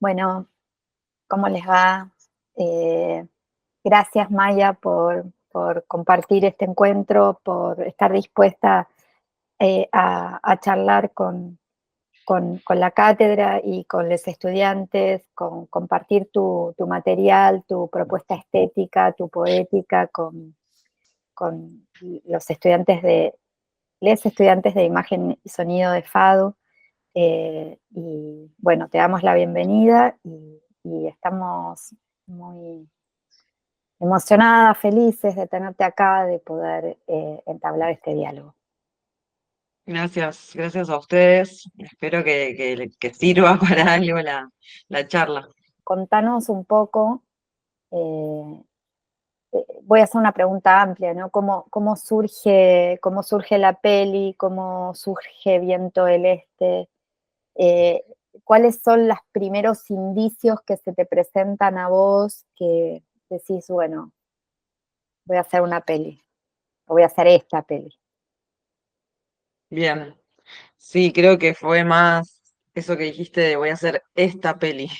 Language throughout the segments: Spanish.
Bueno, ¿cómo les va? Eh, Gracias, Maya, por compartir este encuentro, por estar dispuesta a charlar con la cátedra y con los estudiantes, con compartir tu material, tu propuesta estética, tu poética con los les estudiantes de imagen y sonido de FADU. Y bueno, te damos la bienvenida y estamos muy emocionadas, felices de tenerte acá, de poder entablar este diálogo. Gracias a ustedes. Espero que sirva para algo la charla. Contanos un poco, eh, voy a hacer una pregunta amplia, ¿no? Cómo surge la peli? ¿Cómo surge Viento del Este? Eh, ¿Cuáles son los primeros indicios que se te presentan a vos que decís, bueno, voy a hacer una peli, o voy a hacer esta peli? Bien, sí, creo que fue más eso que dijiste de voy a hacer esta peli,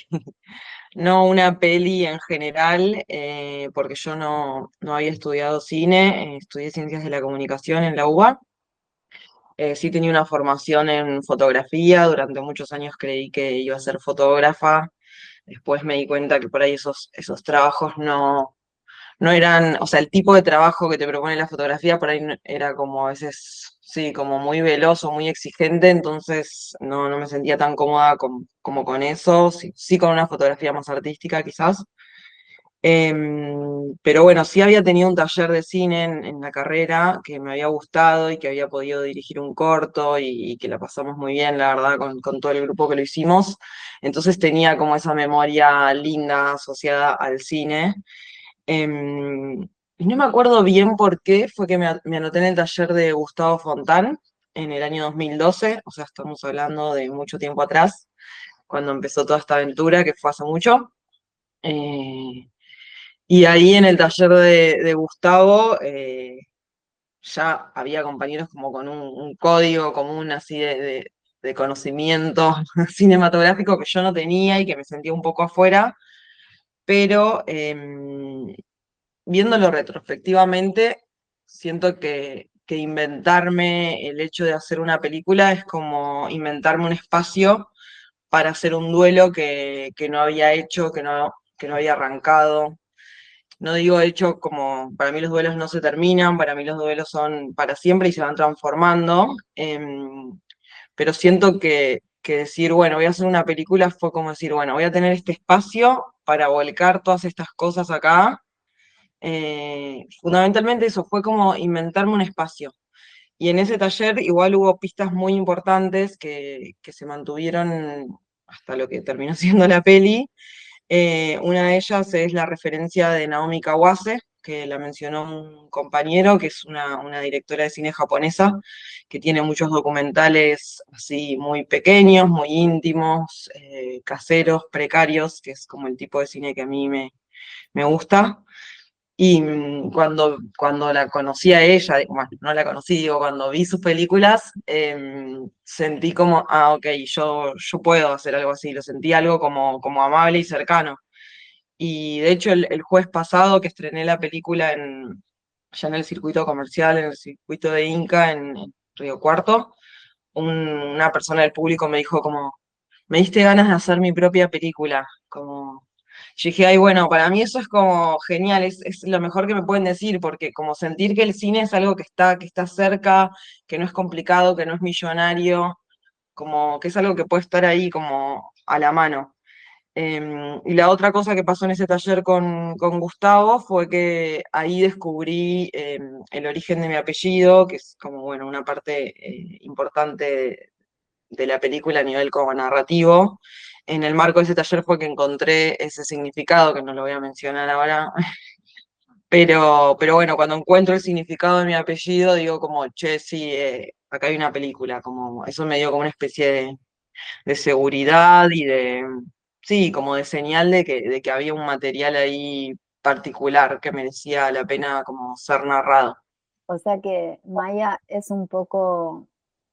no una peli en general, porque yo no había estudiado cine, estudié Ciencias de la Comunicación en la UBA. Sí tenía una formación en fotografía, durante muchos años creí que iba a ser fotógrafa, después me di cuenta que por ahí esos trabajos no eran, o sea, el tipo de trabajo que te propone la fotografía por ahí era como a veces, sí, como muy veloz o muy exigente, entonces no me sentía tan cómoda como con eso, sí, sí con una fotografía más artística quizás. Pero bueno, sí había tenido un taller de cine en la carrera que me había gustado y que había podido dirigir un corto y que la pasamos muy bien, la verdad, con todo el grupo que lo hicimos. Entonces tenía como esa memoria linda asociada al cine. Y no me acuerdo bien por qué fue que me anoté en el taller de Gustavo Fontán en el año 2012, o sea, estamos hablando de mucho tiempo atrás, cuando empezó toda esta aventura, que fue hace mucho. Eh, y ahí en el taller de Gustavo ya había compañeros como con un código común así de conocimiento cinematográfico que yo no tenía y que me sentía un poco afuera, pero viéndolo retrospectivamente, siento que inventarme el hecho de hacer una película es como inventarme un espacio para hacer un duelo que no había hecho, que no había arrancado. No digo hecho como, para mí los duelos no se terminan, para mí los duelos son para siempre y se van transformando, pero siento que decir, bueno, voy a hacer una película fue como decir, bueno, voy a tener este espacio para volcar todas estas cosas acá. Fundamentalmente eso fue como inventarme un espacio. Y en ese taller igual hubo pistas muy importantes que se mantuvieron hasta lo que terminó siendo la peli. Una de ellas es la referencia de Naomi Kawase, que la mencionó un compañero, que es una directora de cine japonesa, que tiene muchos documentales así muy pequeños, muy íntimos, caseros, precarios, que es como el tipo de cine que a mí me gusta. Y cuando la conocí a ella, bueno, no la conocí, digo, cuando vi sus películas, sentí como, ah, ok, yo puedo hacer algo así, lo sentí algo como amable y cercano. Y de hecho el jueves pasado que estrené la película ya en el circuito comercial, en el circuito de Inca, en Río Cuarto, una persona del público me dijo como, me diste ganas de hacer mi propia película, como... Yo dije, ay, bueno, para mí eso es como genial, es lo mejor que me pueden decir, porque como sentir que el cine es algo que está cerca, que no es complicado, que no es millonario, como que es algo que puede estar ahí como a la mano. Y la otra cosa que pasó en ese taller con Gustavo fue que ahí descubrí el origen de mi apellido, que es como, bueno, una parte importante de la película a nivel como narrativo. En el marco de ese taller fue que encontré ese significado, que no lo voy a mencionar ahora, pero bueno, cuando encuentro el significado de mi apellido, digo como, che, sí, acá hay una película, como eso me dio como una especie de seguridad y sí, como de señal de que había un material ahí particular que merecía la pena como ser narrado. O sea que Maya es un poco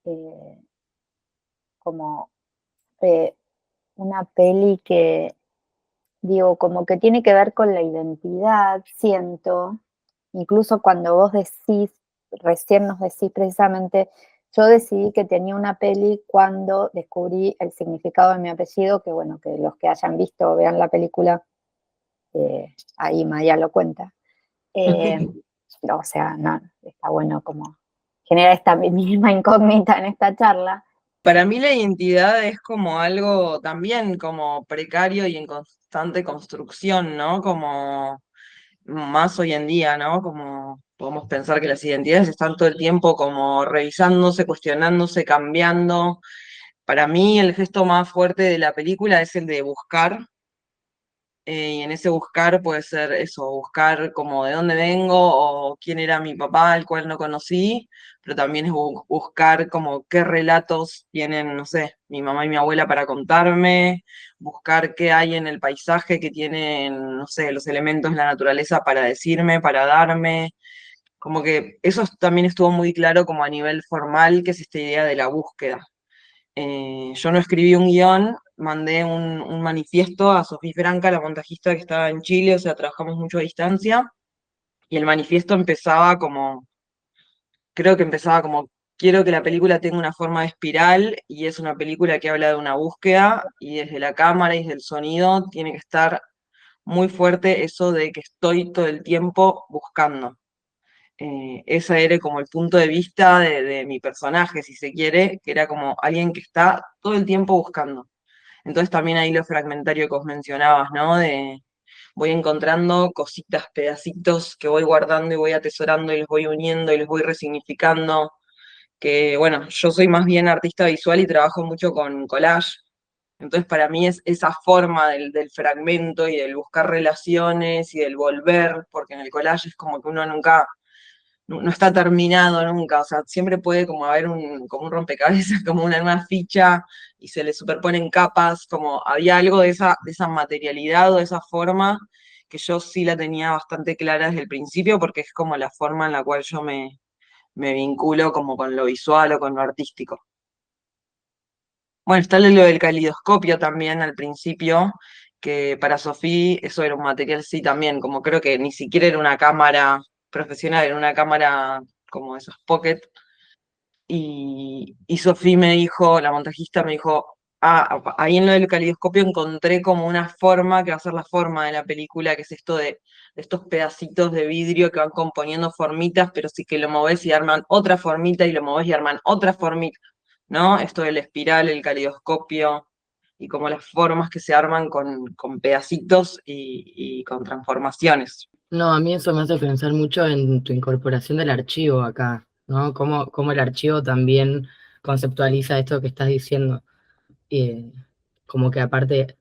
eh, como eh, una peli que, digo, como que tiene que ver con la identidad, siento, incluso cuando vos decís, recién nos decís precisamente, yo decidí que tenía una peli cuando descubrí el significado de mi apellido, que bueno, que los que hayan visto o vean la película, ahí Maya lo cuenta. Eh, o sea, no, está bueno como genera esta misma incógnita en esta charla. Para mí la identidad es como algo también como precario y en constante construcción, ¿no? Como más hoy en día, ¿no? Como podemos pensar que las identidades están todo el tiempo como revisándose, cuestionándose, cambiando. Para mí el gesto más fuerte de la película es el de buscar, y en ese buscar puede ser eso, buscar como de dónde vengo o quién era mi papá, el cual no conocí, pero también es buscar como qué relatos tienen, no sé, mi mamá y mi abuela para contarme, buscar qué hay en el paisaje que tienen, no sé, los elementos de la naturaleza para decirme, para darme. Como que eso también estuvo muy claro como a nivel formal, que es esta idea de la búsqueda. Yo no escribí un guión, mandé un manifiesto a Sofía Franca, la montajista que estaba en Chile, o sea, trabajamos mucho a distancia, y el manifiesto empezaba como, creo que empezaba como, quiero que la película tenga una forma de espiral, y es una película que habla de una búsqueda, y desde la cámara y desde el sonido tiene que estar muy fuerte eso de que estoy todo el tiempo buscando. Ese era como el punto de vista de mi personaje, si se quiere, que era como alguien que está todo el tiempo buscando. Entonces también ahí lo fragmentario que vos mencionabas, ¿no? De voy encontrando cositas, pedacitos que voy guardando y voy atesorando y los voy uniendo y los voy resignificando. Que bueno, yo soy más bien artista visual y trabajo mucho con collage. Entonces para mí es esa forma del fragmento y del buscar relaciones y del volver, porque en el collage es como que uno nunca no está terminado nunca, o sea, siempre puede como haber como un rompecabezas, como una nueva ficha y se le superponen capas, como había algo de esa materialidad o de esa forma que yo sí la tenía bastante clara desde el principio porque es como la forma en la cual yo me vinculo como con lo visual o con lo artístico. Bueno, está lo del calidoscopio también al principio, que para Sofía eso era un material, sí, también, como creo que ni siquiera era una cámara profesional, era una cámara como esos pocket. Y Sofía me dijo, la montajista me dijo, ahí en lo del calidoscopio encontré como una forma que va a ser la forma de la película, que es esto de estos pedacitos de vidrio que van componiendo formitas, pero sí que lo movés y arman otra formita y lo movés y arman otra formita, ¿no? Esto del espiral, el calidoscopio y como las formas que se arman con pedacitos y con transformaciones. No, a mí eso me hace pensar mucho en tu incorporación del archivo acá, ¿no? Cómo el archivo también conceptualiza esto que estás diciendo. Eh, Como que aparte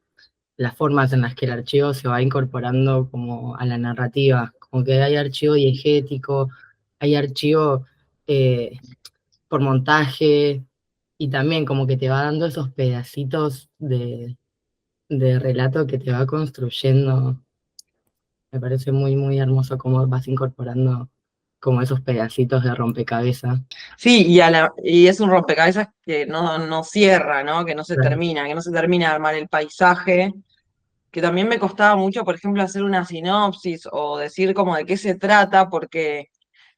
las formas en las que el archivo se va incorporando como a la narrativa, como que hay archivo diegético, hay archivo eh, por montaje, y también como que te va dando esos pedacitos de relato que te va construyendo. Me parece muy, muy hermoso cómo vas incorporando como esos pedacitos de rompecabezas. Sí, y es un rompecabezas que no cierra, ¿no? Que no se Claro. termina, que no se termina de armar el paisaje, que también me costaba mucho, por ejemplo, hacer una sinopsis o decir como de qué se trata, porque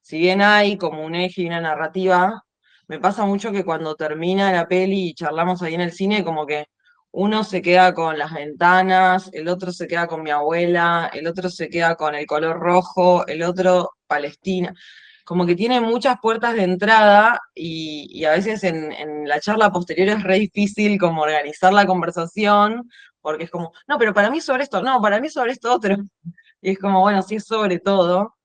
si bien hay como un eje y una narrativa, me pasa mucho que cuando termina la peli y charlamos ahí en el cine, como que uno se queda con las ventanas, el otro se queda con mi abuela, el otro se queda con el color rojo, el otro Palestina. Como que tiene muchas puertas de entrada y a veces en la charla posterior es re difícil como organizar la conversación porque es como, no, pero para mí sobre esto, no, para mí sobre esto otro. Y es como, bueno, sí es sobre todo.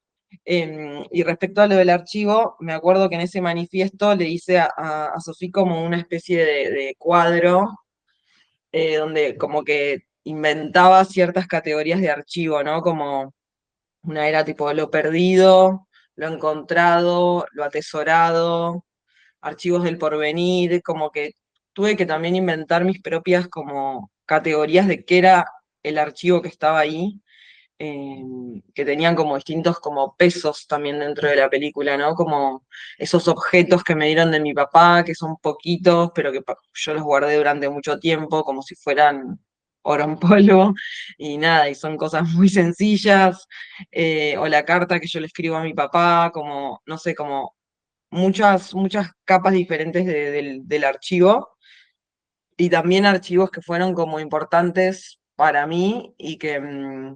Y respecto a lo del archivo, me acuerdo que en ese manifiesto le hice a Sofía como una especie de cuadro, donde como que inventaba ciertas categorías de archivo, ¿no? Como una era tipo lo perdido, lo encontrado, lo atesorado, archivos del porvenir, como que tuve que también inventar mis propias como categorías de qué era el archivo que estaba ahí, que tenían como distintos como pesos también dentro de la película, ¿no? Como esos objetos que me dieron de mi papá, que son poquitos, pero que yo los guardé durante mucho tiempo, como si fueran oro en polvo, y nada, y son cosas muy sencillas, o la carta que yo le escribo a mi papá, como, no sé, como muchas capas diferentes del archivo, y también archivos que fueron como importantes para mí y que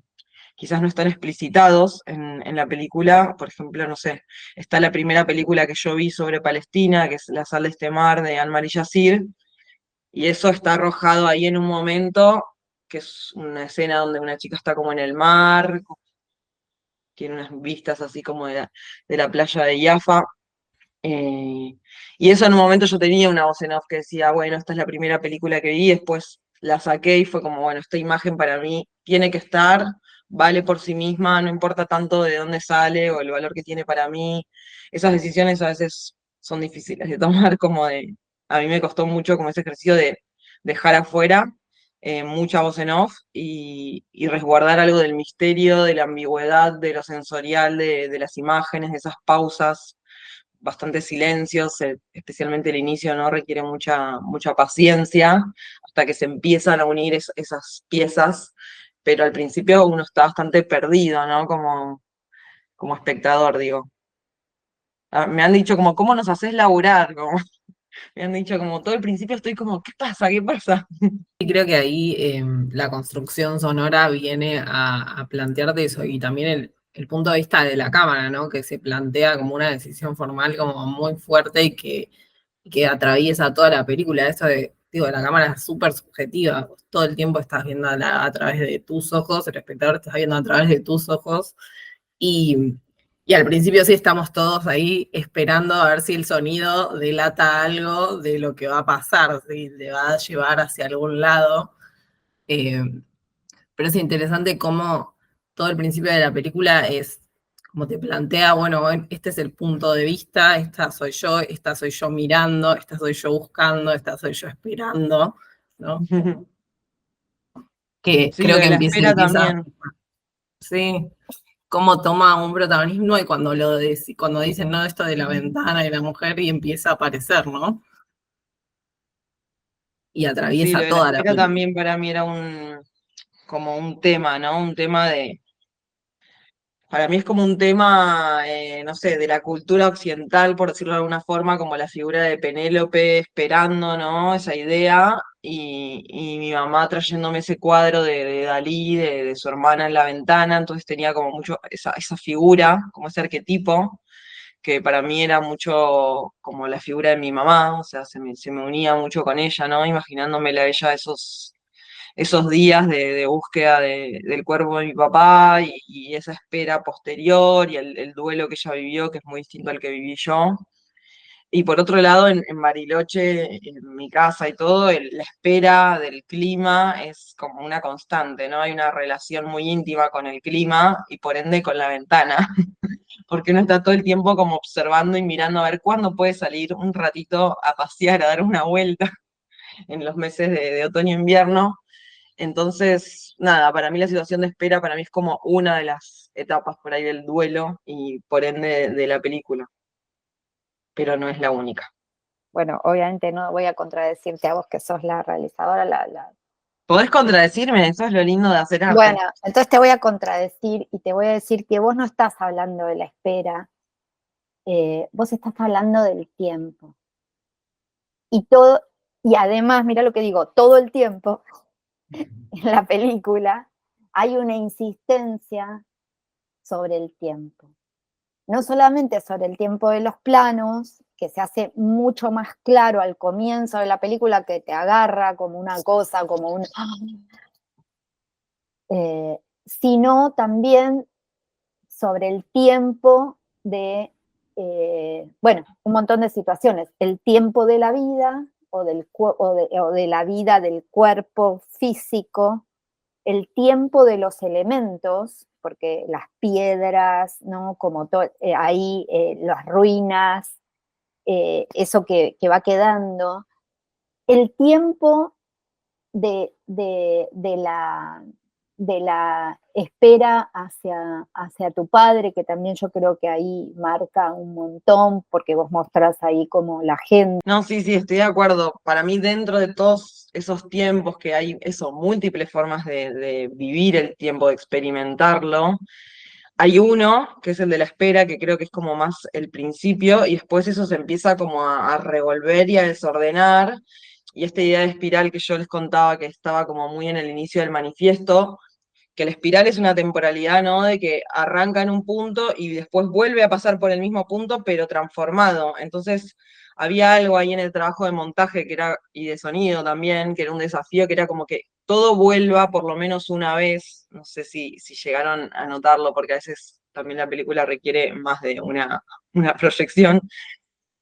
quizás no están explicitados en la película. Por ejemplo, no sé, está la primera película que yo vi sobre Palestina, que es La sal de este mar, de Anne-Marie Yassir, y eso está arrojado ahí en un momento, que es una escena donde una chica está como en el mar, tiene unas vistas así como de la playa de Jaffa. Y eso en un momento yo tenía una voz en off que decía, bueno, esta es la primera película que vi, después la saqué y fue como, bueno, esta imagen para mí tiene que estar, vale por sí misma, no importa tanto de dónde sale o el valor que tiene para mí. Esas decisiones a veces son difíciles de tomar, a mí me costó mucho como ese ejercicio de dejar afuera mucha voz en off y resguardar algo del misterio, de la ambigüedad, de lo sensorial, de las imágenes, de esas pausas, bastantes silencios, especialmente el inicio, ¿no? Requiere mucha paciencia hasta que se empiezan a unir esas piezas, pero al principio uno está bastante perdido, ¿no? Como espectador, digo. Me han dicho como, ¿cómo nos haces laburar? Como, me han dicho como, todo el principio estoy como, ¿qué pasa? ¿Qué pasa? Y creo que ahí la construcción sonora viene a plantearte eso y también el punto de vista de la cámara, ¿no? Que se plantea como una decisión formal como muy fuerte y que atraviesa toda la película. Eso de, digo, la cámara es súper subjetiva. Vos todo el tiempo estás viendo a través de tus ojos, el espectador está viendo a través de tus ojos y, y al principio sí estamos todos ahí esperando a ver si el sonido delata algo de lo que va a pasar, si le va a llevar hacia algún lado. Eh, pero es interesante cómo todo el principio de la película es como te plantea, bueno, este es el punto de vista, esta soy yo mirando, esta soy yo buscando, esta soy yo esperando, ¿no? Que Sí, lo creo que de la espera empieza, también. sí, cómo toma un protagonismo y cuando dicen, no, esto de la ventana de la mujer y empieza a aparecer, ¿no? Y Sí, lo atraviesa de la toda la espera película. también para mí era como un tema, ¿no? Un tema para mí es como un tema, no sé, de la cultura occidental, por decirlo de alguna forma, como la figura de Penélope esperando, ¿no? Esa idea, y mi mamá trayéndome ese cuadro de Dalí, de su hermana en la ventana, entonces tenía como mucho esa figura, como ese arquetipo, que para mí era mucho como la figura de mi mamá, o sea, se me unía mucho con ella, ¿no? Imaginándomela a ella esos días de búsqueda del cuerpo de mi papá y esa espera posterior y el duelo que ella vivió, que es muy distinto al que viví yo. Y por otro lado, en Bariloche, en mi casa y todo, la espera del clima es como una constante, ¿no? Hay una relación muy íntima con el clima y por ende con la ventana, porque uno está todo el tiempo como observando y mirando a ver cuándo puede salir un ratito a pasear, a dar una vuelta en los meses de otoño e invierno. Entonces, nada, para mí la situación de espera para mí es como una de las etapas por ahí del duelo y por ende de la película, pero no es la única. Bueno, obviamente no voy a contradecirte a vos que sos la realizadora, ¿Podés contradecirme? Eso es lo lindo de hacer arte. Bueno, entonces te voy a contradecir y te voy a decir que vos no estás hablando de la espera, vos estás hablando del tiempo. Y todo, y además, mira lo que digo, todo el tiempo en la película hay una insistencia sobre el tiempo. No solamente sobre el tiempo de los planos, que se hace mucho más claro al comienzo de la película, que te agarra como una cosa, como un... sino también sobre el tiempo de, bueno, un montón de situaciones. El tiempo de la vida o de la vida del cuerpo físico, el tiempo de los elementos, porque las piedras, ¿no? Como ahí las ruinas, eso que va quedando, el tiempo de de la espera hacia tu padre, que también yo creo que ahí marca un montón, porque vos mostrás ahí como la gente. No, sí, sí, estoy de acuerdo. Para mí, dentro de todos esos tiempos que hay, eso, múltiples formas de vivir el tiempo, de experimentarlo, hay uno, que es el de la espera, que creo que es como más el principio, y después eso se empieza como a revolver y a desordenar. Y esta idea de espiral que yo les contaba, que estaba como muy en el inicio del manifiesto, que la espiral es una temporalidad, ¿no? De que arranca en un punto y después vuelve a pasar por el mismo punto, pero transformado. Entonces, había algo ahí en el trabajo de montaje que era, y de sonido también, que era un desafío, que era como que todo vuelva por lo menos una vez. No sé si llegaron a notarlo, porque a veces también la película requiere más de una proyección,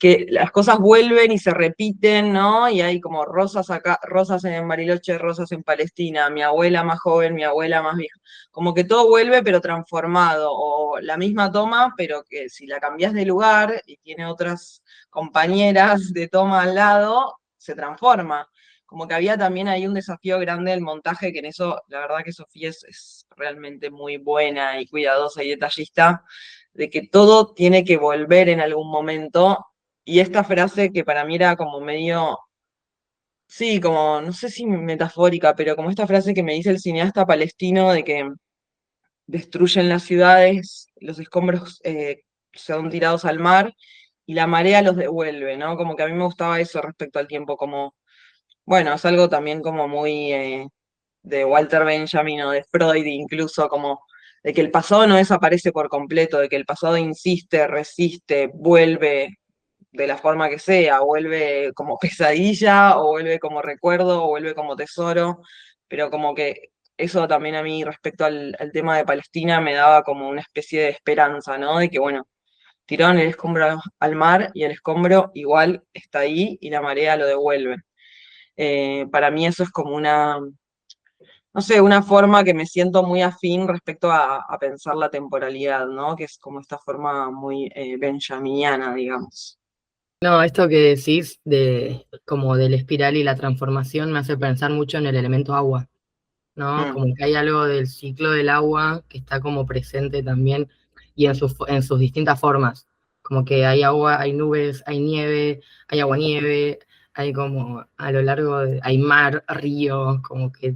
que las cosas vuelven y se repiten, ¿no? Y hay como rosas acá, rosas en Bariloche, rosas en Palestina, mi abuela más joven, mi abuela más vieja. Como que todo vuelve pero transformado, o la misma toma, pero que si la cambias de lugar y tiene otras compañeras de toma al lado, se transforma. Como que había también ahí un desafío grande del montaje, que en eso, la verdad que Sofía es realmente muy buena y cuidadosa y detallista, de que todo tiene que volver en algún momento, y esta frase que para mí era como medio, sí, como, no sé si metafórica, pero como esta frase que me dice el cineasta palestino de que destruyen las ciudades, los escombros son tirados al mar y la marea los devuelve, ¿no? Como que a mí me gustaba eso respecto al tiempo, como, bueno, es algo también como muy de Walter Benjamin o de Freud incluso, como de que el pasado no desaparece por completo, de que el pasado insiste, resiste, vuelve de la forma que sea, vuelve como pesadilla, o vuelve como recuerdo, o vuelve como tesoro, pero como que eso también a mí respecto al tema de Palestina me daba como una especie de esperanza, ¿no? De que, bueno, tiraron el escombro al mar y el escombro igual está ahí y la marea lo devuelve. Para mí eso es como una, no sé, una forma que me siento muy afín respecto a pensar la temporalidad, ¿no? Que es como esta forma muy benjaminiana, digamos. No, esto que decís de como del espiral y la transformación me hace pensar mucho en el elemento agua, ¿no? Mm. Como que hay algo del ciclo del agua que está como presente también y en sus distintas formas. Como que hay agua, hay nubes, hay nieve, hay agua-nieve, hay como a lo largo hay mar, río, como que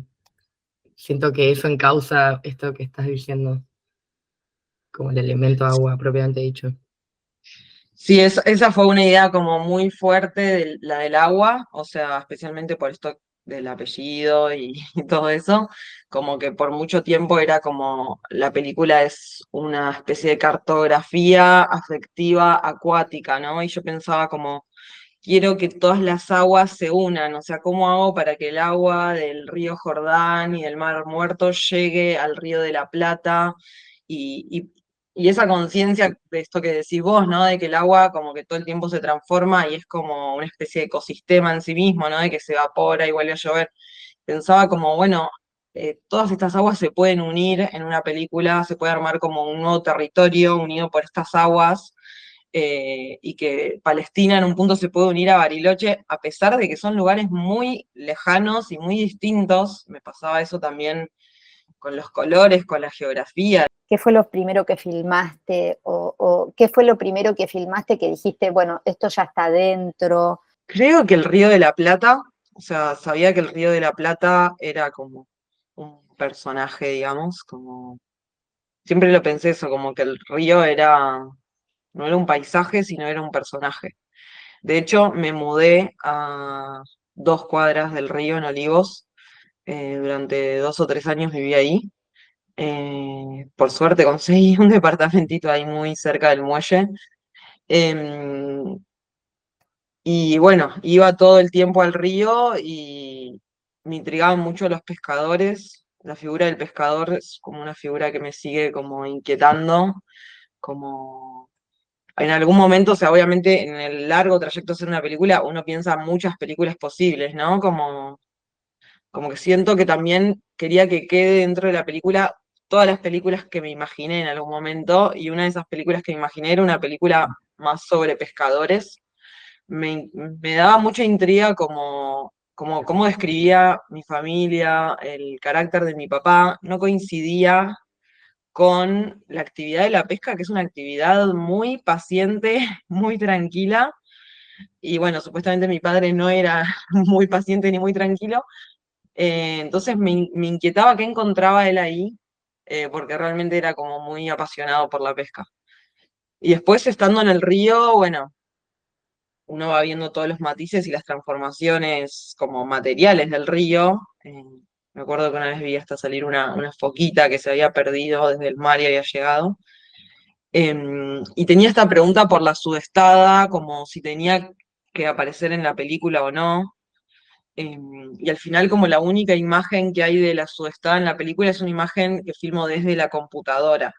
siento que eso encausa esto que estás diciendo, como el elemento agua propiamente dicho. Sí, esa fue una idea como muy fuerte, la del agua, o sea, especialmente por esto del apellido y todo eso, como que por mucho tiempo era como la película es una especie de cartografía afectiva acuática, ¿no? Y yo pensaba como, quiero que todas las aguas se unan, o sea, ¿cómo hago para que el agua del río Jordán y del Mar Muerto llegue al río de la Plata? Y esa conciencia de esto que decís vos, ¿no? De que el agua como que todo el tiempo se transforma y es como una especie de ecosistema en sí mismo, ¿no? De que se evapora y vuelve a llover. Pensaba como, bueno, todas estas aguas se pueden unir en una película, se puede armar como un nuevo territorio unido por estas aguas, y que Palestina en un punto se puede unir a Bariloche, a pesar de que son lugares muy lejanos y muy distintos. Me pasaba eso también con los colores, con la geografía. ¿Qué fue lo primero que filmaste? O qué fue lo primero que filmaste que dijiste, bueno, esto ya está dentro? Creo que el Río de la Plata, o sea, sabía que el Río de la Plata era como un personaje, digamos, como siempre lo pensé eso, como que el río no era un paisaje, sino era un personaje. De hecho, me mudé a 2 cuadras del río en Olivos. Durante 2 o 3 años viví ahí. Por suerte conseguí un departamentito ahí muy cerca del muelle. Em, y bueno, iba todo el tiempo al río y me intrigaban mucho los pescadores. La figura del pescador es como una figura que me sigue como inquietando, como en algún momento, o sea, obviamente en el largo trayecto de hacer una película, uno piensa muchas películas posibles, ¿no? Como que siento que también quería que quede dentro de la película todas las películas que me imaginé en algún momento, y una de esas películas que me imaginé era una película más sobre pescadores. Me daba mucha intriga como como cómo describía mi familia, el carácter de mi papá, no coincidía con la actividad de la pesca, que es una actividad muy paciente, muy tranquila. Y bueno, supuestamente mi padre no era muy paciente ni muy tranquilo. Entonces me inquietaba qué encontraba él ahí, porque realmente era como muy apasionado por la pesca. Y después, estando en el río, bueno, uno va viendo todos los matices y las transformaciones como materiales del río. Me acuerdo que una vez vi hasta salir una foquita que se había perdido desde el mar y había llegado. Y tenía esta pregunta por la sudestada, como si tenía que aparecer en la película o no. Y al final, como la única imagen que hay de la sudestada en la película es una imagen que filmo desde la computadora.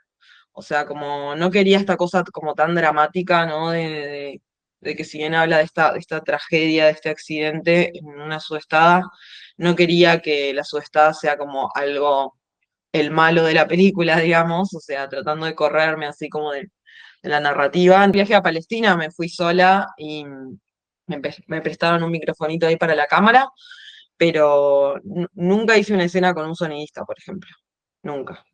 O sea, como no quería esta cosa como tan dramática, ¿no? De que si bien habla de esta tragedia, de este accidente en una sudestada, no quería que la sudestada sea como algo, el malo de la película, digamos, o sea, tratando de correrme así como de la narrativa. En viaje a Palestina me fui sola y me prestaron un microfonito ahí para la cámara, pero nunca hice una escena con un sonidista, por ejemplo. Nunca.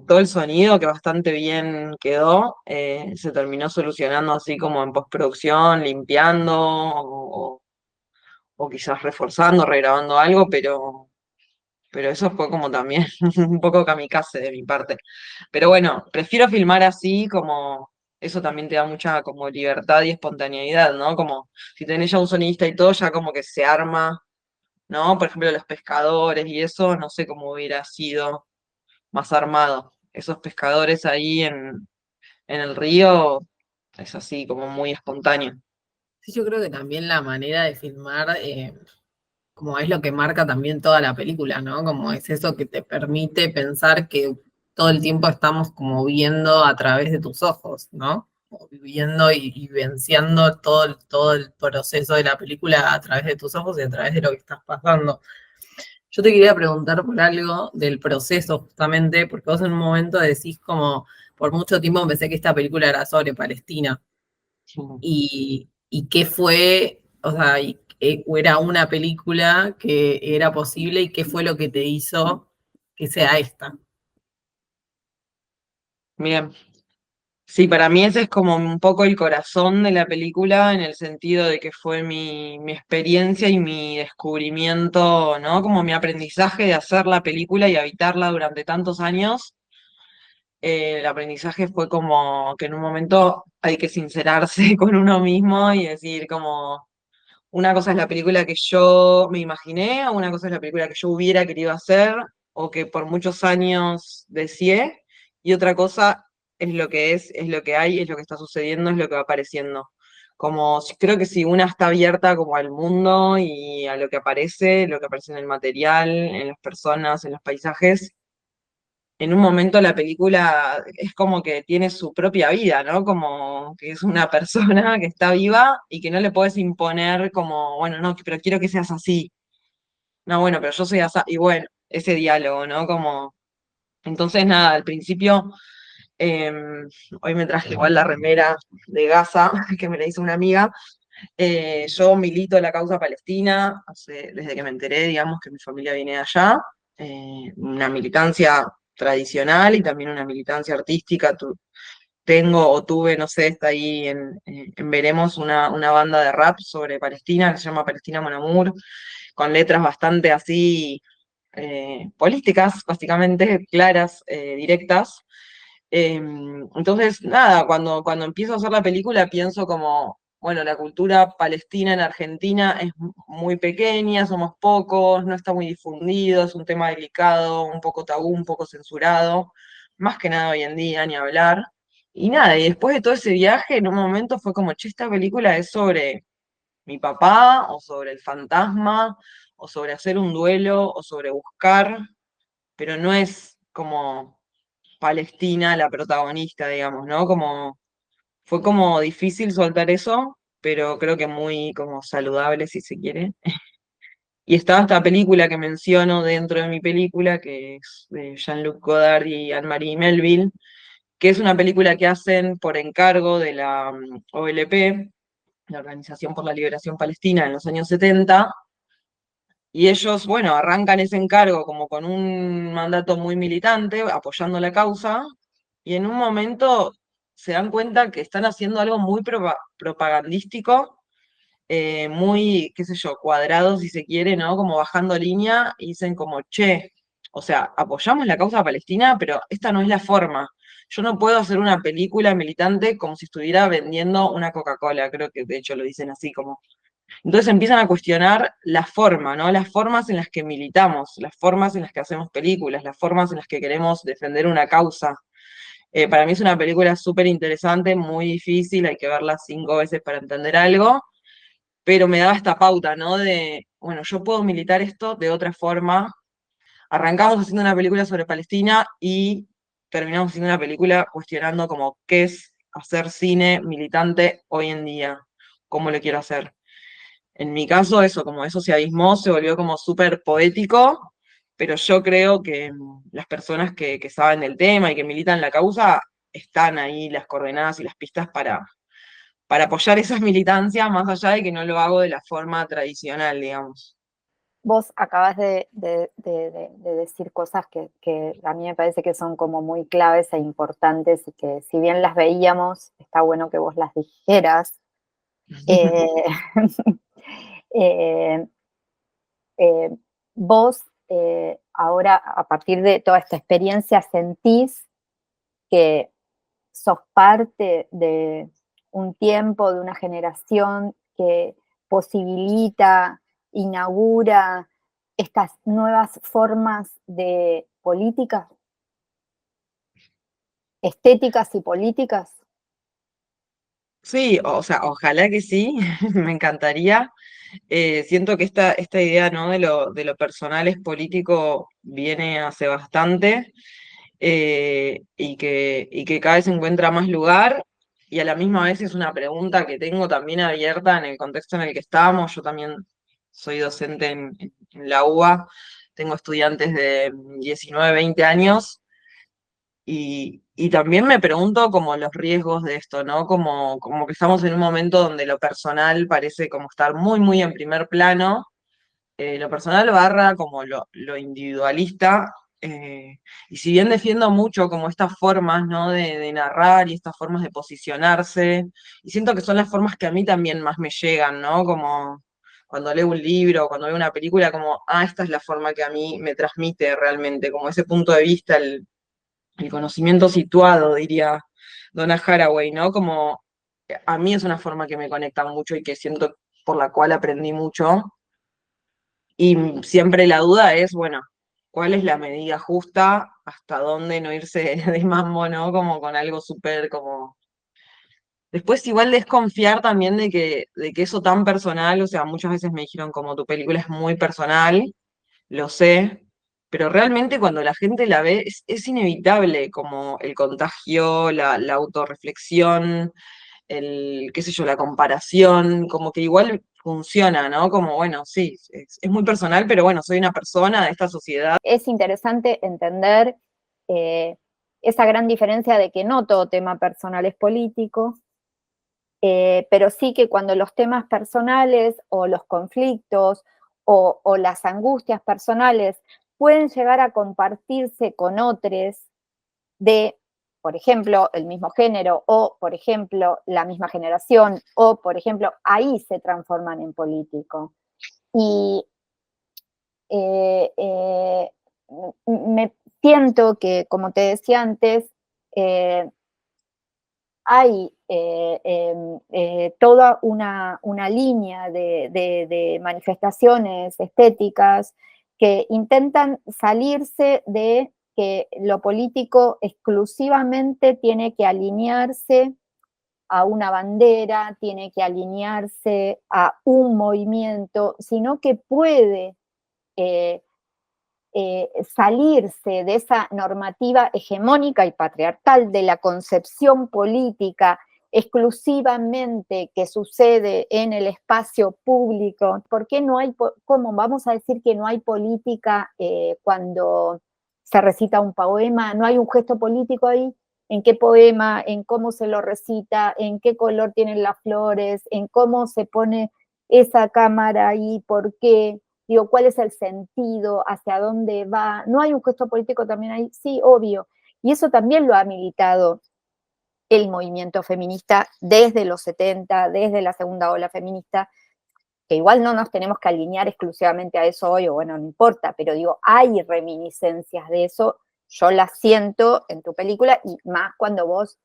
Todo el sonido, que bastante bien quedó, se terminó solucionando así como en postproducción, limpiando o quizás reforzando, regrabando algo, pero eso fue como también un poco kamikaze de mi parte. Pero bueno, prefiero filmar así, como eso también te da mucha como libertad y espontaneidad, ¿no? Como si tenés ya un sonidista y todo, ya como que se arma, ¿no? Por ejemplo, los pescadores y eso, no sé cómo hubiera sido más armado. Esos pescadores ahí en el río es así, como muy espontáneo. Sí, yo creo que también la manera de filmar, como es lo que marca también toda la película, ¿no? Como es eso que te permite pensar que todo el tiempo estamos como viendo a través de tus ojos, ¿no? Como viviendo y vivenciando todo el proceso de la película a través de tus ojos y a través de lo que estás pasando. Yo te quería preguntar por algo del proceso, justamente, porque vos en un momento decís como, por mucho tiempo pensé que esta película era sobre Palestina. Y qué fue, o sea, o era una película que era posible y qué fue lo que te hizo que sea esta. Bien. Sí, para mí ese es como un poco el corazón de la película, en el sentido de que fue mi experiencia y mi descubrimiento, ¿no? Como mi aprendizaje de hacer la película y habitarla durante tantos años. El aprendizaje fue como que en un momento hay que sincerarse con uno mismo y decir como, una cosa es la película que yo me imaginé, o una cosa es la película que yo hubiera querido hacer, o que por muchos años deseé, y otra cosa es lo que es lo que hay, es lo que está sucediendo, es lo que va apareciendo. Como creo que si una está abierta como al mundo y a lo que aparece en el material, en las personas, en los paisajes, en un momento la película es como que tiene su propia vida, ¿no? Como que es una persona que está viva y que no le puedes imponer como, bueno, no, pero quiero que seas así. No, bueno, pero yo soy así. Y bueno, ese diálogo, ¿no? Como, entonces nada, al principio, eh, hoy me traje igual la remera de Gaza, que me la hizo una amiga. Yo milito la causa palestina, desde que me enteré, digamos, que mi familia viene de allá, una militancia tradicional y también una militancia artística. Tengo o tuve, no sé, está ahí en Veremos una banda de rap sobre Palestina que se llama Palestina Mon Amour, con letras bastante así políticas, básicamente, claras, directas. Entonces, nada, cuando empiezo a hacer la película pienso como, bueno, la cultura palestina en Argentina es muy pequeña, somos pocos, no está muy difundido, es un tema delicado, un poco tabú, un poco censurado, más que nada hoy en día, ni hablar. Y nada, y después de todo ese viaje, en un momento fue como, che, esta película es sobre mi papá, o sobre el fantasma, o sobre hacer un duelo, o sobre buscar, pero no es como Palestina la protagonista, digamos, ¿no? Como, fue como difícil soltar eso, pero creo que muy como saludable, si se quiere. Y estaba esta película que menciono dentro de mi película, que es de Jean-Luc Godard y Anne-Marie Melville, que es una película que hacen por encargo de la OLP, la Organización por la Liberación Palestina, en los años 70, Y ellos, bueno, arrancan ese encargo como con un mandato muy militante, apoyando la causa, y en un momento se dan cuenta que están haciendo algo muy propagandístico, muy, qué sé yo, cuadrado si se quiere, ¿no? Como bajando línea, y dicen como, che, o sea, apoyamos la causa palestina, pero esta no es la forma. Yo no puedo hacer una película militante como si estuviera vendiendo una Coca-Cola, creo que de hecho lo dicen así como. Entonces empiezan a cuestionar la forma, ¿no? Las formas en las que militamos, las formas en las que hacemos películas, las formas en las que queremos defender una causa. Para mí es una película súper interesante, muy difícil, hay que verla 5 veces para entender algo, pero me daba esta pauta, ¿no? De, bueno, yo puedo militar esto de otra forma. Arrancamos haciendo una película sobre Palestina y terminamos haciendo una película cuestionando como qué es hacer cine militante hoy en día, cómo lo quiero hacer. En mi caso, eso, como eso se abismó, se volvió como súper poético, pero yo creo que las personas que saben del tema y que militan la causa, están ahí las coordenadas y las pistas para apoyar esas militancias, más allá de que no lo hago de la forma tradicional, digamos. Vos acabas de decir cosas que a mí me parece que son como muy claves e importantes y que si bien las veíamos, está bueno que vos las dijeras. Eh, eh, eh, vos ahora, a partir de toda esta experiencia, sentís que sos parte de un tiempo, de una generación que posibilita, inaugura estas nuevas formas de políticas, estéticas y políticas. Sí, o sea, ojalá que sí, me encantaría. Siento que esta idea, ¿no? de lo personal es político viene hace bastante, y que cada vez encuentra más lugar, y a la misma vez es una pregunta que tengo también abierta en el contexto en el que estamos. Yo también soy docente en la UBA, tengo estudiantes de 19, 20 años, y también me pregunto como los riesgos de esto, ¿no? Como que estamos en un momento donde lo personal parece como estar muy, muy en primer plano, lo personal barra como lo individualista, y si bien defiendo mucho como estas formas, ¿no? de narrar y estas formas de posicionarse, y siento que son las formas que a mí también más me llegan, ¿no? Como cuando leo un libro, cuando veo una película, como, esta es la forma que a mí me transmite realmente, como ese punto de vista, el conocimiento situado, diría Donna Haraway, ¿no? Como a mí es una forma que me conecta mucho y que siento por la cual aprendí mucho. Y siempre la duda es, bueno, ¿cuál es la medida justa? ¿Hasta dónde no irse de mambo, ¿no? Como con algo súper como... Después igual desconfiar también de que eso tan personal, o sea, muchas veces me dijeron como tu película es muy personal, lo sé, pero realmente cuando la gente la ve es inevitable como el contagio, la autorreflexión, qué sé yo, la comparación, como que igual funciona, ¿no? Como, bueno, sí, es muy personal, pero bueno, soy una persona de esta sociedad. Es interesante entender esa gran diferencia de que no todo tema personal es político, pero sí que cuando los temas personales o los conflictos o las angustias personales pueden llegar a compartirse con otros de, por ejemplo, el mismo género o, por ejemplo, la misma generación o, por ejemplo, ahí se transforman en político. Y eh, me siento que, como te decía antes, eh, hay toda una línea de manifestaciones estéticas que intentan salirse de que lo político exclusivamente tiene que alinearse a una bandera, tiene que alinearse a un movimiento, sino que puede eh, salirse de esa normativa hegemónica y patriarcal, de la concepción política exclusivamente que sucede en el espacio público. ¿Por qué no hay, cómo vamos a decir que no hay política cuando se recita un poema? ¿No hay un gesto político ahí? ¿En qué poema? ¿En cómo se lo recita? ¿En qué color tienen las flores? ¿En cómo se pone esa cámara ahí? ¿Por qué? Digo, ¿cuál es el sentido? ¿Hacia dónde va? ¿No hay un gesto político también ahí? Sí, obvio. Y eso también lo ha militado el movimiento feminista desde los 70, desde la segunda ola feminista, que igual no nos tenemos que alinear exclusivamente a eso hoy, o bueno, no importa, pero digo, hay reminiscencias de eso, yo las siento en tu película, y más cuando vos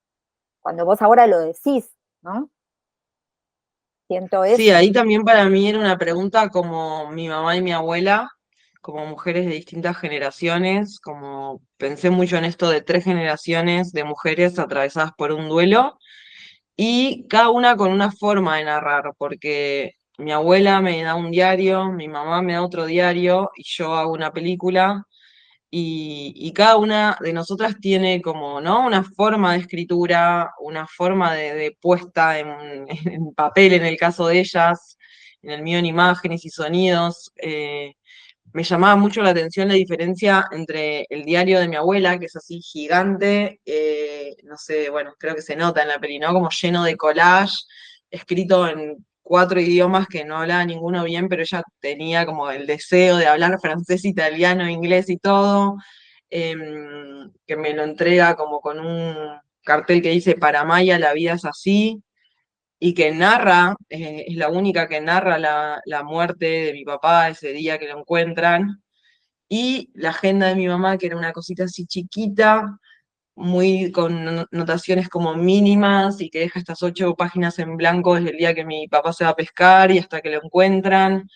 ahora lo decís, ¿no? Siento Sí, eso. ahí también para mí era una pregunta como mi mamá y mi abuela, como mujeres de distintas generaciones, como pensé mucho en esto de 3 generaciones de mujeres atravesadas por un duelo y cada una con una forma de narrar, porque mi abuela me da un diario, mi mamá me da otro diario y yo hago una película y cada una de nosotras tiene como, ¿no? Una forma de escritura, una forma de puesta en papel en el caso de ellas, en el mío en imágenes y sonidos. Me llamaba mucho la atención la diferencia entre el diario de mi abuela, que es así gigante, no sé, bueno, creo que se nota en la peli, ¿no? Como lleno de collage, escrito en 4 idiomas que no hablaba ninguno bien, pero ella tenía como el deseo de hablar francés, italiano, inglés y todo, que me lo entrega como con un cartel que dice, para Maya la vida es así, y que narra, es la única que narra la muerte de mi papá ese día que lo encuentran, y la agenda de mi mamá, que era una cosita así chiquita, muy con notaciones como mínimas, y que deja estas 8 páginas en blanco desde el día que mi papá se va a pescar y hasta que lo encuentran.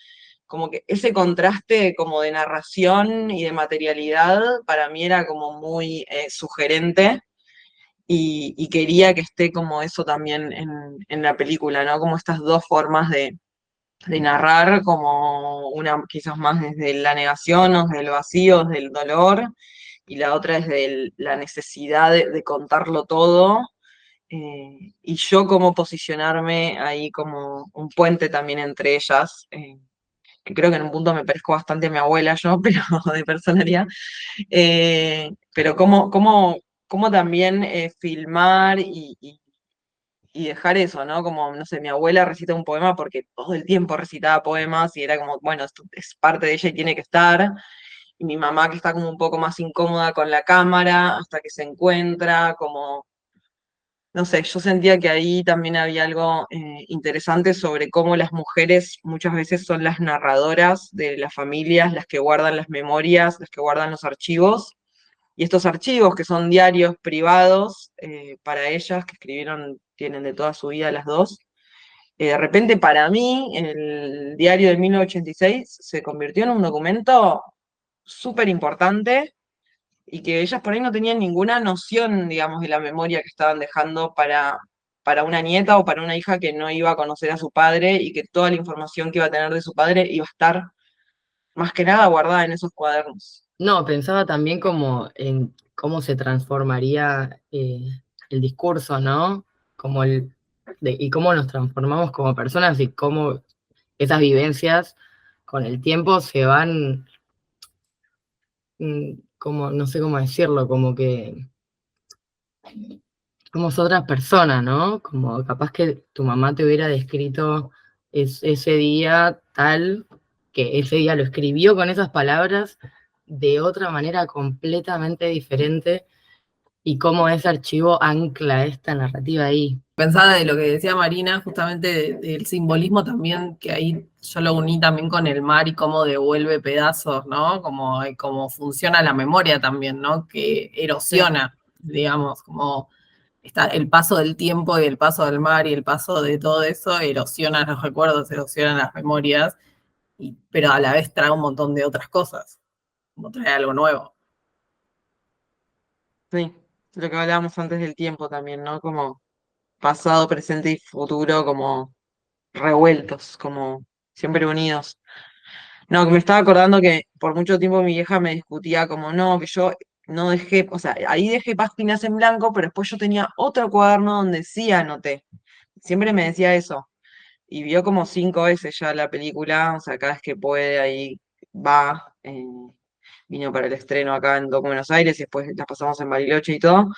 Como que ese contraste como de narración y de materialidad para mí era como muy sugerente y quería que esté como eso también en la película, ¿no? Como estas dos formas de narrar, como una quizás más desde la negación o desde el vacío, desde el dolor, y la otra desde la necesidad de contarlo todo, y yo como posicionarme ahí como un puente también entre ellas, que creo que en un punto me parezco bastante a mi abuela yo, pero de personalidad, pero cómo también filmar y dejar eso, ¿no? Como, no sé, mi abuela recita un poema porque todo el tiempo recitaba poemas y era como, bueno, esto es parte de ella y tiene que estar. Y mi mamá que está como un poco más incómoda con la cámara hasta que se encuentra, como, no sé, yo sentía que ahí también había algo interesante sobre cómo las mujeres muchas veces son las narradoras de las familias, las que guardan las memorias, las que guardan los archivos. Y estos archivos, que son diarios privados para ellas, que escribieron, tienen de toda su vida las dos, de repente para mí el diario de 1986 se convirtió en un documento súper importante y que ellas por ahí no tenían ninguna noción, digamos, de la memoria que estaban dejando para una nieta o para una hija que no iba a conocer a su padre y que toda la información que iba a tener de su padre iba a estar más que nada guardada en esos cuadernos. No, pensaba también como en cómo se transformaría el discurso, ¿no? Como y cómo nos transformamos como personas y cómo esas vivencias con el tiempo se van, como, no sé cómo decirlo, como que somos otras personas, ¿no? Como capaz que tu mamá te hubiera descrito ese día tal, que ese día lo escribió con esas palabras de otra manera completamente diferente, y cómo ese archivo ancla esta narrativa ahí. Pensaba de lo que decía Marina, justamente del simbolismo también, que ahí yo lo uní también con el mar y cómo devuelve pedazos, ¿no? Como funciona la memoria también, ¿no? Que erosiona, digamos, como está el paso del tiempo y el paso del mar y el paso de todo eso erosiona los recuerdos, erosiona las memorias, pero a la vez trae un montón de otras cosas, como trae algo nuevo. Sí, lo que hablábamos antes del tiempo también, ¿no? Como pasado, presente y futuro como revueltos, como siempre unidos. No, que me estaba acordando que por mucho tiempo mi vieja me discutía como no, que yo no dejé, o sea, ahí dejé páginas en blanco, pero después yo tenía otro cuaderno donde sí anoté. Siempre me decía eso. Y vio como 5 veces ya la película, o sea, cada vez que puede ahí va. Vino para el estreno acá en Doc Buenos Aires y después la pasamos en Bariloche y todo.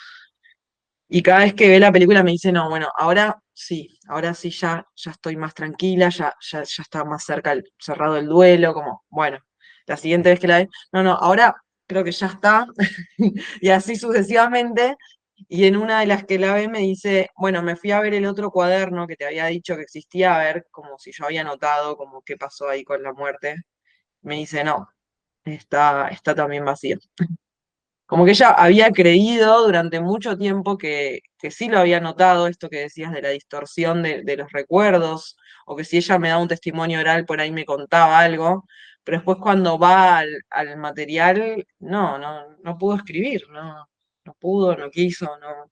Y cada vez que ve la película me dice, no, bueno, ahora sí, ahora sí ya estoy más tranquila, ya está más cerrado el duelo, como, bueno, la siguiente vez que la ve, no, ahora creo que ya está, y así sucesivamente, y en una de las que la ve me dice, bueno, me fui a ver el otro cuaderno que te había dicho que existía, a ver como si yo había notado como qué pasó ahí con la muerte, me dice, no, está también vacío. Como que ella había creído durante mucho tiempo que sí lo había notado, esto que decías de la distorsión de los recuerdos, o que si ella me daba un testimonio oral por ahí me contaba algo, pero después cuando va al material, no pudo escribir, no pudo, no quiso, no.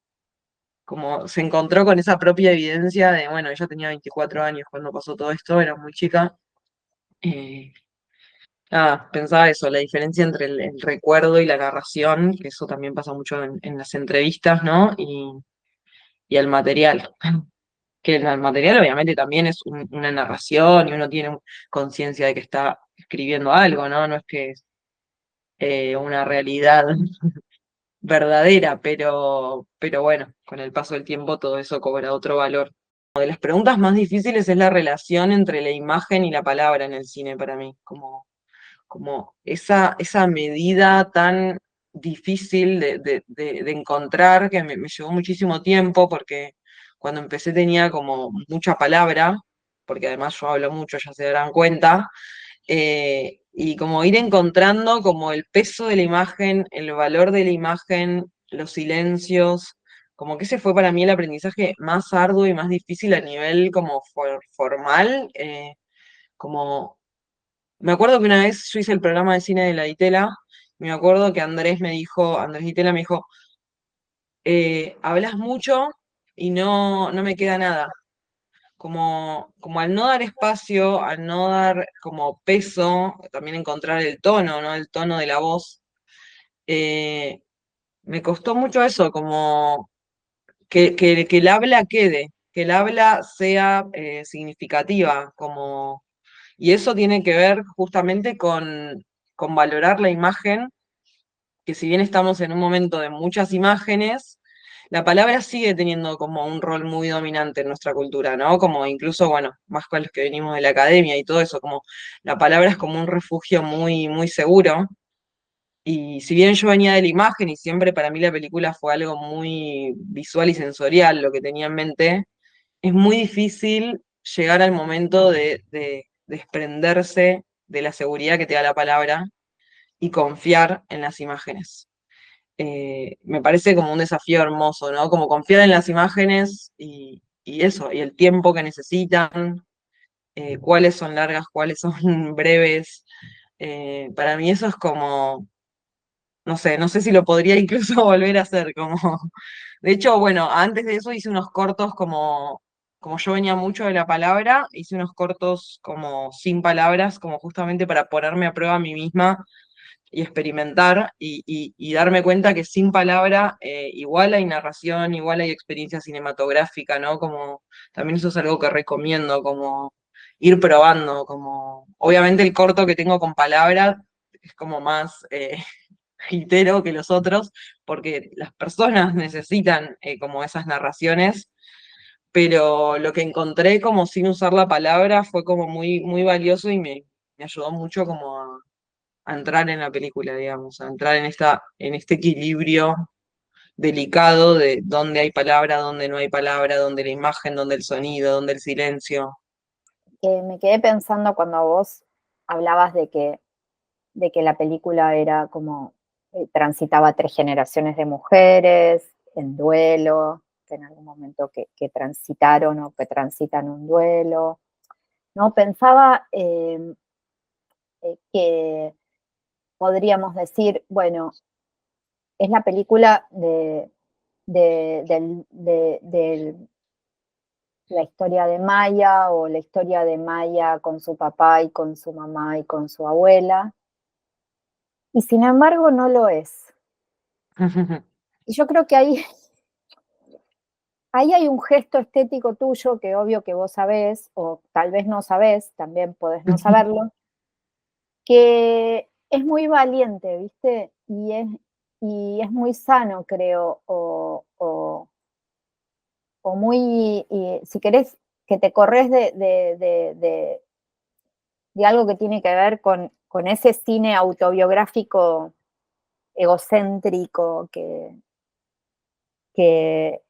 Como se encontró con esa propia evidencia de, bueno, ella tenía 24 años cuando pasó todo esto, era muy chica. eh, Pensaba eso, la diferencia entre el recuerdo y la narración, que eso también pasa mucho en las entrevistas, ¿no? Y el material. Que el material obviamente también es una narración y uno tiene conciencia de que está escribiendo algo, ¿no? No es que es una realidad verdadera, pero bueno, con el paso del tiempo todo eso cobra otro valor. Una de las preguntas más difíciles es la relación entre la imagen y la palabra en el cine para mí, como esa medida tan difícil de encontrar, que me llevó muchísimo tiempo, porque cuando empecé tenía como mucha palabra, porque además yo hablo mucho, ya se darán cuenta, y como ir encontrando como el peso de la imagen, el valor de la imagen, los silencios, como que ese fue para mí el aprendizaje más arduo y más difícil a nivel como formal, como me acuerdo que una vez yo hice el programa de cine de la Ditela, y me acuerdo que Andrés Ditela me dijo, hablas mucho y no me queda nada. Como al no dar espacio, al no dar como peso, también encontrar el tono, ¿no? El tono de la voz, eh, me costó mucho eso, como que el habla quede, que el habla sea significativa, como y eso tiene que ver justamente con valorar la imagen, que si bien estamos en un momento de muchas imágenes, la palabra sigue teniendo como un rol muy dominante en nuestra cultura, ¿no? Como incluso, bueno, más con los que venimos de la academia y todo eso, como la palabra es como un refugio muy, muy seguro. Y si bien yo venía de la imagen y siempre para mí la película fue algo muy visual y sensorial lo que tenía en mente, es muy difícil llegar al momento de desprenderse de la seguridad que te da la palabra y confiar en las imágenes. Me parece como un desafío hermoso, ¿no? Como confiar en las imágenes y eso, y el tiempo que necesitan, cuáles son largas, cuáles son breves. Para mí eso es como, no sé si lo podría incluso volver a hacer, como, de hecho, bueno, antes de eso hice unos cortos como yo venía mucho de la palabra, hice unos cortos como sin palabras, como justamente para ponerme a prueba a mí misma y experimentar y darme cuenta que sin palabra igual hay narración, igual hay experiencia cinematográfica, ¿no? Como también eso es algo que recomiendo, como ir probando, como obviamente el corto que tengo con palabras es como más hitero que los otros, porque las personas necesitan como esas narraciones, pero lo que encontré como sin usar la palabra fue como muy, muy valioso y me ayudó mucho como a entrar en la película, digamos, a entrar en este equilibrio delicado de dónde hay palabra, dónde no hay palabra, dónde la imagen, dónde el sonido, dónde el silencio. Me quedé pensando cuando vos hablabas de que la película era como transitaba 3 generaciones de mujeres en duelo, que en algún momento que transitaron o que transitan un duelo. ¿No? Pensaba que podríamos decir, bueno, es la película de la historia de Maya o la historia de Maya con su papá y con su mamá y con su abuela, y sin embargo no lo es. Y yo creo que ahí hay un gesto estético tuyo que obvio que vos sabés, o tal vez no sabés, también podés no saberlo, que es muy valiente, ¿viste? Y es muy sano, creo, o muy, si querés, que te corres de algo que tiene que ver con ese cine autobiográfico egocéntrico que, que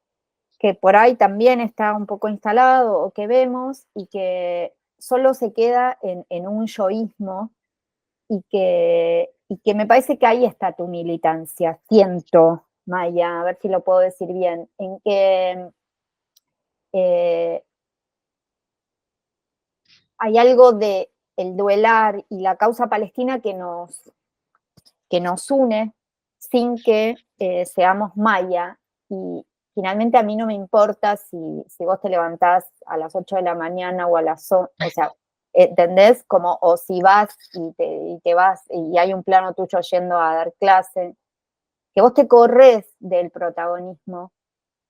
por ahí también está un poco instalado o que vemos y que solo se queda en un yoísmo y que me parece que ahí está tu militancia, siento, Maya, a ver si lo puedo decir bien, en que eh, hay algo de el duelar y la causa palestina que nos une sin que seamos Maya. Y finalmente a mí no me importa si vos te levantás a las 8 de la mañana o a las 11, o sea, ¿entendés? Como, o si vas y te vas y hay un plano tuyo yendo a dar clase, que vos te corres del protagonismo,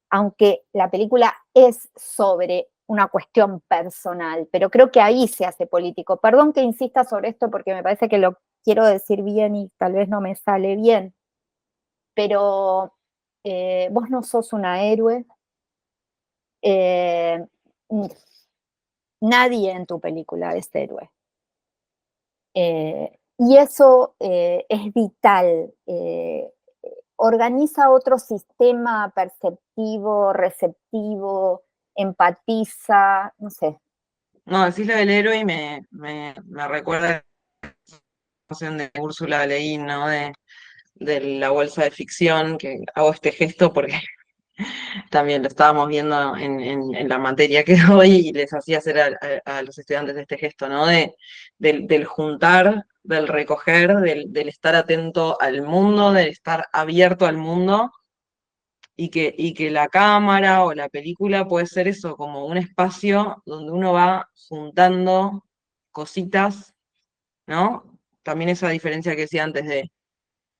aunque la película es sobre una cuestión personal, pero creo que ahí se hace político. Perdón que insista sobre esto porque me parece que lo quiero decir bien y tal vez no me sale bien, pero vos no sos una héroe, eh, nadie en tu película es héroe. Y eso es vital. Organiza otro sistema perceptivo, receptivo, empatiza, no sé. No, decís lo del héroe y me recuerda la canción de Úrsula Le Guin, ¿no? De la bolsa de ficción, que hago este gesto porque también lo estábamos viendo en la materia que doy y les hacía hacer a los estudiantes este gesto, ¿no? Del juntar, del recoger, del estar atento al mundo, del estar abierto al mundo y que la cámara o la película puede ser eso, como un espacio donde uno va juntando cositas, ¿no? También esa diferencia que decía antes de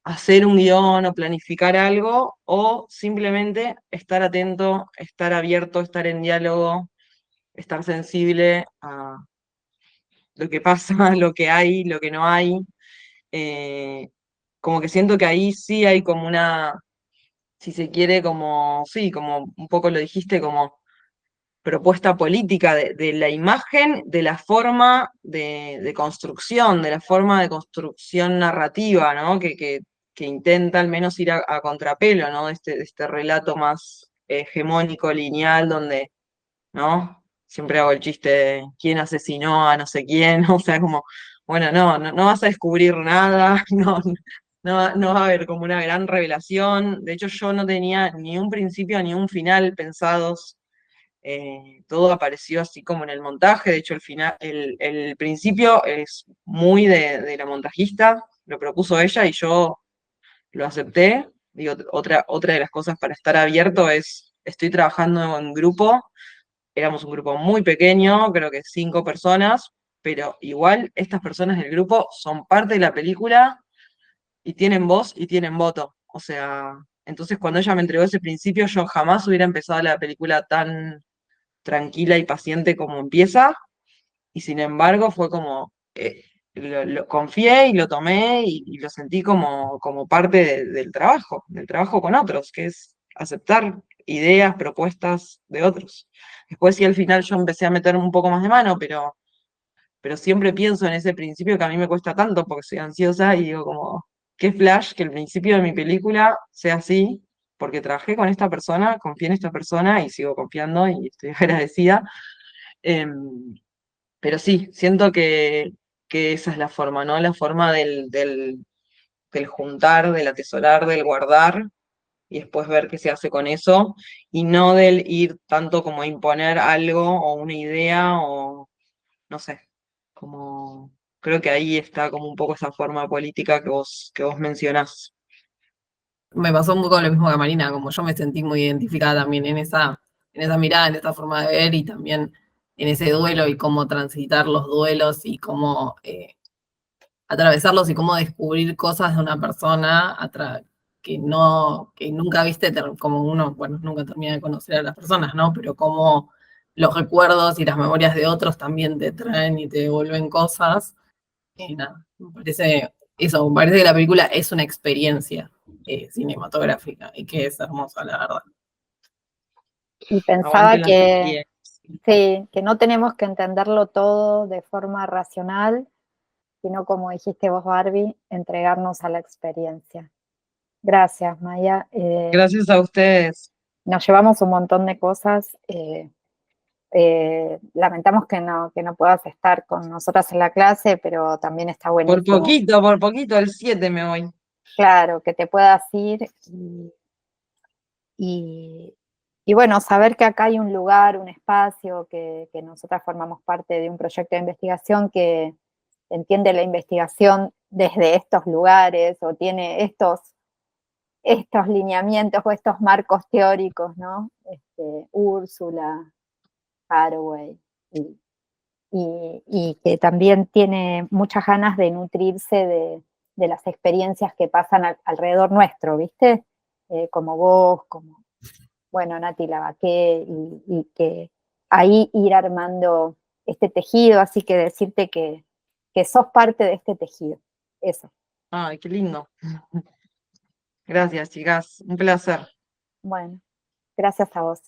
hacer un guión o planificar algo, o simplemente estar atento, estar abierto, estar en diálogo, estar sensible a lo que pasa, lo que hay, lo que no hay. Eh, Como que siento que ahí sí hay como una, si se quiere, como, sí, como un poco lo dijiste, como propuesta política de la imagen, de la forma de construcción, de la forma de construcción narrativa, ¿no? Que intenta al menos ir a contrapelo, ¿no? De este relato más hegemónico, lineal, donde, ¿no? Siempre hago el chiste de quién asesinó a no sé quién, o sea, como, bueno, no vas a descubrir nada, no va a haber como una gran revelación. De hecho, yo no tenía ni un principio ni un final pensados. Todo apareció así como en el montaje. De hecho, el principio es muy de la montajista, lo propuso ella y yo lo acepté. Digo, otra de las cosas para estar abierto es, estoy trabajando en grupo, éramos un grupo muy pequeño, creo que 5 personas, pero igual estas personas del grupo son parte de la película y tienen voz y tienen voto. O sea, entonces cuando ella me entregó ese principio, yo jamás hubiera empezado la película tan tranquila y paciente como empieza, y sin embargo fue como, lo confié y lo tomé y lo sentí como parte del trabajo con otros, que es aceptar ideas, propuestas de otros. Después sí al final yo empecé a meter un poco más de mano, pero siempre pienso en ese principio que a mí me cuesta tanto porque soy ansiosa y digo como, qué flash que el principio de mi película sea así, porque trabajé con esta persona, confié en esta persona y sigo confiando y estoy agradecida. Em, pero sí, siento que esa es la forma, ¿no? La forma del juntar, del atesorar, del guardar y después ver qué se hace con eso y no del ir tanto como a imponer algo o una idea o no sé, como creo que ahí está como un poco esa forma política que vos mencionás. Me pasó un poco lo mismo que a Marina, como yo me sentí muy identificada también en esa mirada, en esa forma de ver y también en ese duelo y cómo transitar los duelos y cómo atravesarlos y cómo descubrir cosas de una persona que nunca viste, como uno, bueno, nunca termina de conocer a las personas, ¿no? Pero cómo los recuerdos y las memorias de otros también te traen y te devuelven cosas. Y nada, me parece eso, me parece que la película es una experiencia cinematográfica y que es hermosa, la verdad. y pensaba Aguante las que, IES. sí, que no tenemos que entenderlo todo de forma racional, sino como dijiste vos, Barbie, entregarnos a la experiencia. Gracias, Maya. Gracias a ustedes. Nos llevamos un montón de cosas. Lamentamos que no puedas estar con nosotras en la clase, pero también está buenísimo. Por poquito, el 7 me voy. Claro, que te puedas ir y, y bueno, saber que acá hay un lugar, un espacio, que nosotras formamos parte de un proyecto de investigación que entiende la investigación desde estos lugares o tiene estos lineamientos o estos marcos teóricos, ¿no? Úrsula, Haraway, y que también tiene muchas ganas de nutrirse de las experiencias que pasan alrededor nuestro, ¿viste? Como vos, como, bueno, Nati Lavaqué, y que ahí ir armando este tejido, así que decirte que sos parte de este tejido, eso. Ay, qué lindo. Gracias, chicas. Un placer. Bueno, gracias a vos.